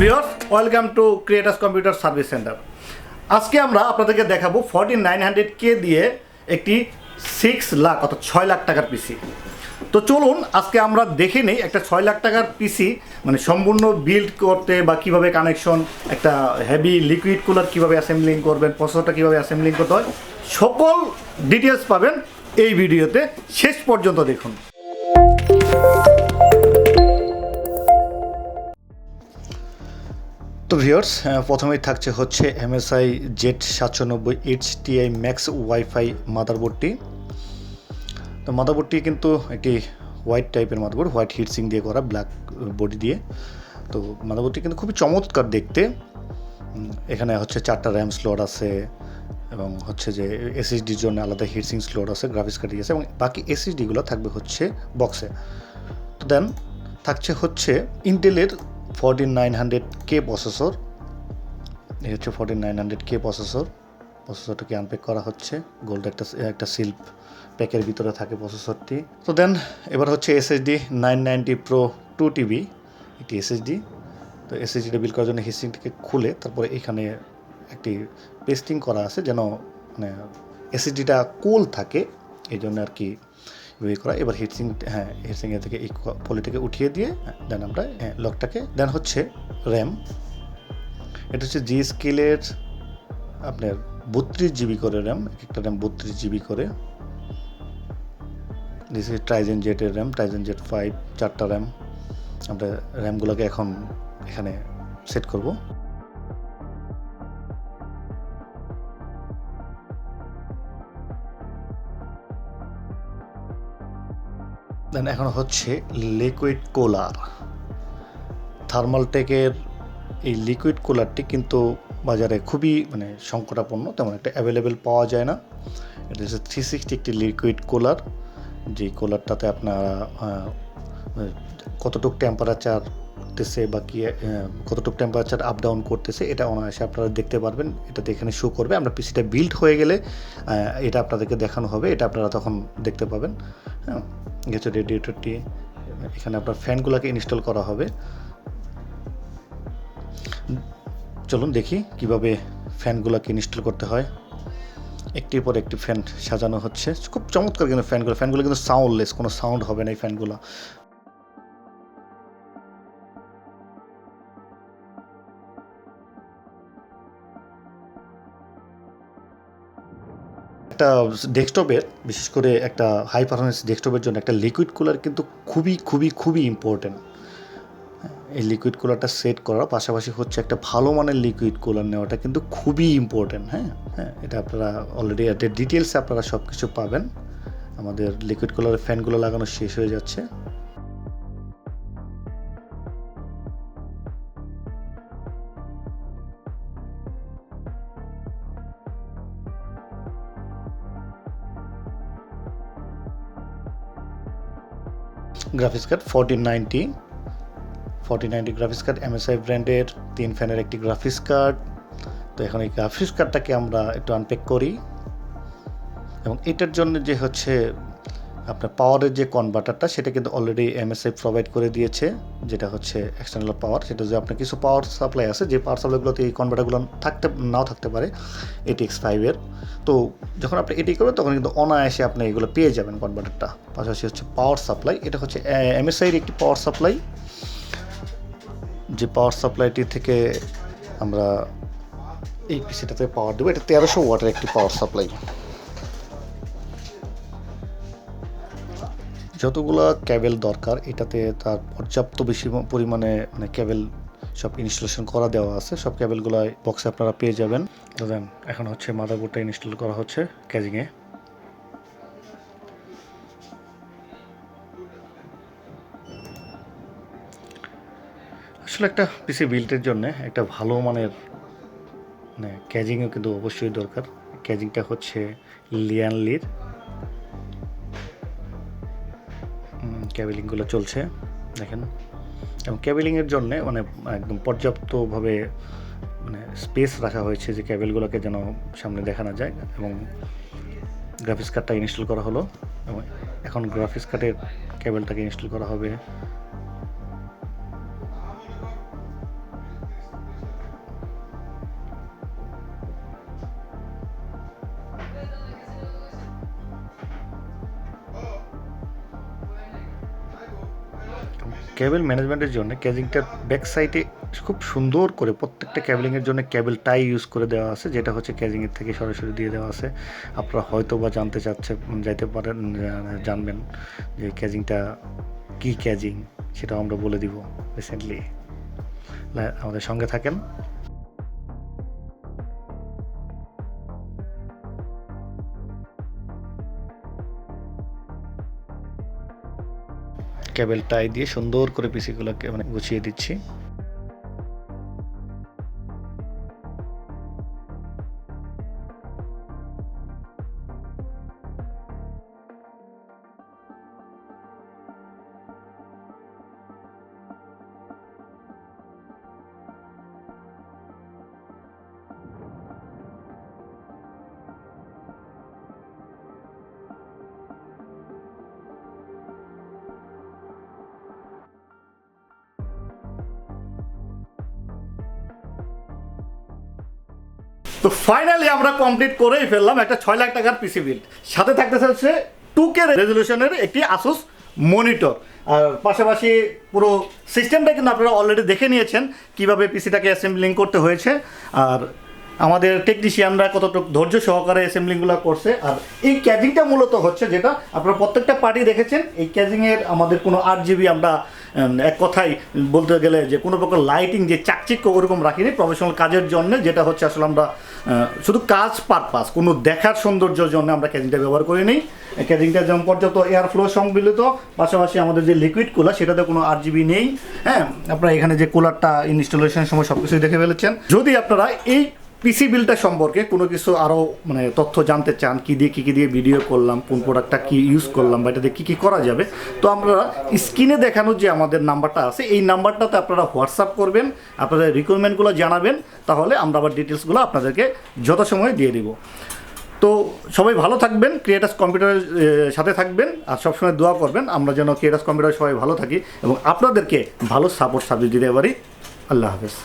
Viewers, welcome to Creatus computer service centre. আজকে আমরা আপনাদেরকে দেখাবো 4900K দিয়ে একটি 6 লাখ অর্থাৎ 6 লাখ টাকার পিসি। তো চলুন আজকে আমরা দেখে নিই একটা 6 লাখ টাকার পিসি মানে সম্পূর্ণ বিল্ড করতে বা কীভাবে কানেকশন, একটা হেভি লিকুইড কুলার কীভাবে অ্যাসেম্বলিং করবেন, প্রসেসরটা কীভাবে অ্যাসেম্বলিং করতে হয়, সকল ডিটেলস পাবেন এই ভিডিওতে। শেষ পর্যন্ত দেখুন। তো ভিউয়ার্স, প্রথমেই থাকছে হচ্ছে MSI Z790 HTI max WiFi মাদারবোর্ডটি। তো মাদারবোর্ডটি কিন্তু একটি হোয়াইট টাইপের মাদারবোর্ড, হোয়াইট হিটসিং দিয়ে করা, ব্ল্যাক বডি দিয়ে। তো মাদারবোর্ডটি কিন্তু খুবই চমৎকার দেখতে। এখানে হচ্ছে 4টা র্যাম স্লট আছে এবং হচ্ছে যে SSDর জন্য আলাদা হিটসিং স্লট আছে, গ্রাফিক্স কার্ড আছে, এবং বাকি SSDগুলো থাকবে হচ্ছে বক্সে। তো দেন থাকছে হচ্ছে ইন্টেলের 4900K প্রসেসর। এই হচ্ছে 4900K প্রসেসরটাকে আনপ্যাক করা হচ্ছে, গোল্ড একটা সিল্ক প্যাকের ভিতরে থাকে প্রসেসরটি। তো দেন এবার হচ্ছে SSD 990 Pro 2TB একটি SSD। তো SSDটা বিল করার জন্য হিটসিংটিকে খুলে তারপরে এখানে একটি পেস্টিং করা আছে যেন মানে SSDটা কুল থাকে, এই জন্য আর কি করা। এবার হিটসিংয়ের থেকে এই পলিটাকে উঠিয়ে দিয়ে দেন আমরা লকটাকে দেন হচ্ছে র্যাম। এটা হচ্ছে জি স্কেলের আপনার 32GB করে র্যাম, একটা র্যাম 32GB করে। দিস ইজ ট্রাইজেন জেটের র্যাম, ট্রাইজেন জেট 5, 4টা র্যাম। আমরা র্যামগুলোকে এখন এখানে সেট করব। দেন এখন হচ্ছে লিকুইড কুলার। থার্মালটেকের এই লিকুইড কুলারটি কিন্তু বাজারে খুবই মানে সংকটাপন্ন, তেমন একটা অ্যাভেলেবেল পাওয়া যায় না। এটা হচ্ছে 360 একটি লিকুইড কুলার, যেই কুলারটাতে আপনারা কতটুকু টেম্পারেচার করতেছে বা কি কতটুকু টেম্পারেচার আপ ডাউন করতেছে এটা অনায়াসে আপনারা দেখতে পারবেন। এটাতে এখানে শো করবে। আমরা পিসিটা বিল্ড হয়ে গেলে এটা আপনাদেরকে দেখানো হবে, এটা আপনারা তখন দেখতে পাবেন। হ্যাঁ, গেছে রেডিয়েটরটি। এখানে আপনার ফ্যানগুলোকে ইনস্টল করা হবে। চলুন দেখি কিভাবে ফ্যানগুলোকে ইনস্টল করতে হয়। একটির পর একটি ফ্যান সাজানো হচ্ছে, খুব চমৎকার কিন্তু ফ্যানগুলো কিন্তু সাউন্ডলেস, কোনো সাউন্ড হবে না এই ফ্যানগুলো। একটা ডেস্কটপের, বিশেষ করে একটা হাই পারফরমেন্স ডেস্কটপের জন্য একটা লিকুইড কুলার কিন্তু খুবই ইম্পর্টেন্ট। এই লিকুইড কুলারটা সেট করার পাশাপাশি হচ্ছে একটা ভালো মানের লিকুইড কুলার নেওয়াটা কিন্তু খুবই ইম্পর্টেন্ট। হ্যাঁ, এটা আপনারা অলরেডি এর ডিটেলসে আপনারা সব কিছু পাবেন। আমাদের লিকুইড কুলারের ফ্যানগুলো লাগানো শেষ হয়ে যাচ্ছে। Graphics card 4090 graphics card, MSI ব্র্যান্ডের 3 ফ্যানের একটি গ্রাফিক্স কার্ড। তো এখন এই গ্রাফিক্স কার্ডটাকে আমরা একটু আনপ্যাক করি, এবং এটার জন্য যে হচ্ছে আপনার পাওয়ারের যে কনভার্টারটা সেটা কিন্তু অলরেডি MSI প্রোভাইড করে দিয়েছে, যেটা হচ্ছে এক্সটার্নাল পাওয়ার। সেটা যে আপনার কিছু পাওয়ার সাপ্লাই আছে, যে পাওয়ার সাপ্লাইগুলোতে এই কনভার্টারগুলো নাও থাকতে পারে RTX 5-এর। তো যখন আপনি এটি করবেন তখন কিন্তু অনায়াসে আপনি এগুলো পেয়ে যাবেন কনভার্টারটা। পাশাপাশি হচ্ছে পাওয়ার সাপ্লাই, এটা হচ্ছে MSI-এর একটি পাওয়ার সাপ্লাই। যে পাওয়ার সাপ্লাইটি থেকে আমরা এই পিসিটাতে পাওয়ার দেবো। এটা 1300 ওয়াটের একটি পাওয়ার সাপ্লাই। যতগুলো ক্যাবেল দরকার এটাতে তার পর্যাপ্ত বেশি পরিমাণে মানে ক্যাবেল সব ইনস্টলেশন করা দেওয়া আছে। সব ক্যাবেলগুলো বক্সে আপনারা পেয়ে যাবেন। তো দেন এখন হচ্ছে মাদারবোর্ডটা ইনস্টল করা হচ্ছে ক্যাজিংয়ে। আসলে একটা পিসি বিল্ডের জন্য একটা ভালো মানের মানে ক্যাজিংও কিন্তু অবশ্যই দরকার। ক্যাজিংটা হচ্ছে লিয়ানলির। ক্যাবেলিংগুলো চলছে দেখেন, এবং ক্যাবেলিংয়ের জন্য মানে একদম পর্যাপ্তভাবে মানে স্পেস রাখা হয়েছে যে ক্যাবেলগুলোকে যেন সামনে দেখা না যায়। এবং গ্রাফিক্স কার্ডটা ইনস্টল করা হলো, এবং এখন গ্রাফিক্স কার্ডের কেবলটাকে ইনস্টল করা হবে। কেবল ম্যানেজমেন্টের জন্য ক্যাজিংটার ব্যাক সাইডে খুব সুন্দর করে প্রত্যেকটা ক্যাবেলিংয়ের জন্য কেবল টাই ইউজ করে দেওয়া আছে, যেটা হচ্ছে ক্যাজিংয়ের থেকে সরাসরি দিয়ে দেওয়া আছে। আপনারা হয়তো বা যাইতে পারেন, জানবেন যে ক্যাজিংটা কী ক্যাজিং, সেটাও আমরা বলে দিব রিসেন্টলি। আমাদের সঙ্গে থাকেন। কেবল টাই দিয়ে সুন্দর করে পিসিগুলোকে মানে গুছিয়ে দিচ্ছি। তো ফাইনালি আমরা কমপ্লিট করেই ফেললাম একটা 6 লাখ টাকার পিসি বিল্ড। সাথে থাকতেছে হচ্ছে 2K রেজলিউশনের একটি আসুস মনিটর, আর পাশাপাশি পুরো সিস্টেমটা কিন্তু আপনারা অলরেডি দেখে নিয়েছেন কিভাবে পিসিটাকে অ্যাসেম্বলিং করতে হয়েছে, আর আমাদের টেকনিশিয়ানরা কতটুকু ধৈর্য সহকারে অ্যাসেম্বলিংগুলো করছে। আর এই ক্যাজিংটা মূলত হচ্ছে যেটা আপনারা প্রত্যেকটা পার্টি দেখেছেন, এই ক্যাজিংয়ের আমাদের কোনো 8GB আমরা এক কথায় বলতে গেলে যে কোনো প্রকার লাইটিং যে চাকচিক্য ওরকম রাখিনি, প্রফেশনাল কাজের জন্য, যেটা হচ্ছে আসলে আমরা শুধু কাজ পারপাস কোনো দেখার সৌন্দর্যের জন্য আমরা ক্যাজিংটা ব্যবহার করি নিই। ক্যাজিংটা যেমন পর্যাপ্ত এয়ার ফ্লো সম্মিলিত, পাশাপাশি আমাদের যে লিকুইড কুলার সেটাতে কোনো 8GB নেই। হ্যাঁ, আপনারা এখানে যে কুলারটা ইনস্টলেশনের সময় সব কিছুই দেখে ফেলেছেন। যদি আপনারা এই পিসি বিলটা সম্পর্কে কোনো কিছু আরও মানে তথ্য জানতে চান, কী দিয়ে ভিডিও করলাম, কোন প্রোডাক্টটা কী ইউজ করলাম বা এটাতে কী করা যাবে, তো আমরা স্ক্রিনে দেখানোর যে আমাদের নাম্বারটা আছে এই নাম্বারটাতে আপনারা হোয়াটসঅ্যাপ করবেন, আপনাদের রিকোয়ারমেন্টগুলো জানাবেন, তাহলে আমরা আবার ডিটেলসগুলো আপনাদেরকে যথাসময়ে দিয়ে দিব। তো সবাই ভালো থাকবেন, ক্রিয়েটাস কম্পিউটারের সাথে থাকবেন, আর সবসময় দোয়া করবেন আমরা যেন ক্রিয়েটাস কম্পিউটারে সবাই ভালো থাকি এবং আপনাদেরকে ভালো সাপোর্ট সার্ভিস দিতে পারি। আল্লাহ হাফেজ।